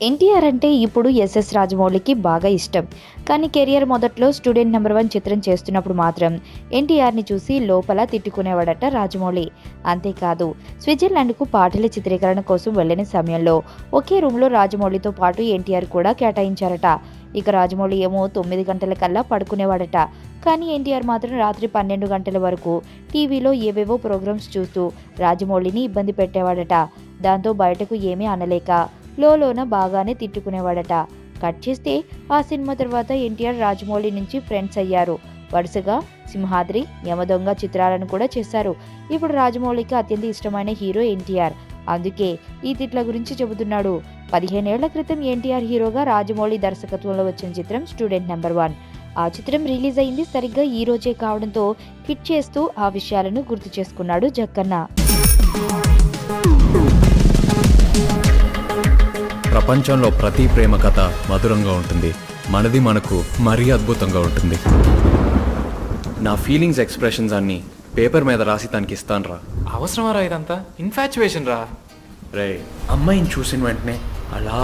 ఎన్టీఆర్ అంటే ఇప్పుడు ఎస్ఎస్ రాజమౌళికి బాగా ఇష్టం. కానీ కెరియర్ మొదట్లో స్టూడెంట్ నెంబర్ 1 చిత్రం చేస్తున్నప్పుడు మాత్రం ఎన్టీఆర్ని చూసి లోపల తిట్టుకునేవాడట రాజమౌళి. అంతేకాదు, స్విట్జర్లాండ్కు పాటల చిత్రీకరణ కోసం వెళ్లిన సమయంలో ఒకే రూమ్లో రాజమౌళితో పాటు ఎన్టీఆర్ కూడా కేటాయించారట. ఇక రాజమౌళి ఏమో 9 గంటల కల్లా పడుకునేవాడట. కానీ ఎన్టీఆర్ మాత్రం రాత్రి 12 గంటల వరకు టీవీలో ఏవేవో ప్రోగ్రామ్స్ చూస్తూ రాజమౌళిని ఇబ్బంది పెట్టేవాడట. దాంతో బయటకు ఏమీ అనలేక లోలోన బాగానే తిట్టుకునేవాడట. కట్ చేస్తే ఆ సినిమా తర్వాత ఎన్టీఆర్ రాజమౌళి నుంచి ఫ్రెండ్స్ అయ్యారు. వరుసగా సింహాద్రి, యమదొంగ చిత్రాలను కూడా చేశారు. ఇప్పుడు రాజమౌళికి అత్యంత ఇష్టమైన హీరో ఎన్టీఆర్. అందుకే ఈ తిట్ల గురించి చెబుతున్నాడు. 15 ఏళ్ల క్రితం ఎన్టీఆర్ హీరోగా రాజమౌళి దర్శకత్వంలో వచ్చిన చిత్రం స్టూడెంట్ నెంబర్ 1. ఆ చిత్రం రిలీజ్ అయింది సరిగ్గా ఈ రోజే కావడంతో హిట్ చేస్తూ ఆ విషయాలను గుర్తు చేసుకున్నాడు జక్కన్న. ప్రపంచంలో ప్రతి ప్రేమ కథ మధురంగా ఉంటుంది. మనది మనకు మరీ అద్భుతంగా ఉంటుంది. నా ఫీలింగ్స్ ఎక్స్ప్రెషన్స్ అన్నీ పేపర్ మీద రాసి తనకి ఇస్తాను రా. అవసరమా రా ఇదంతా? ఇన్ఫాచ్యువేషన్ రా. రే, అమ్మాయిని చూసిన వెంటనే అలా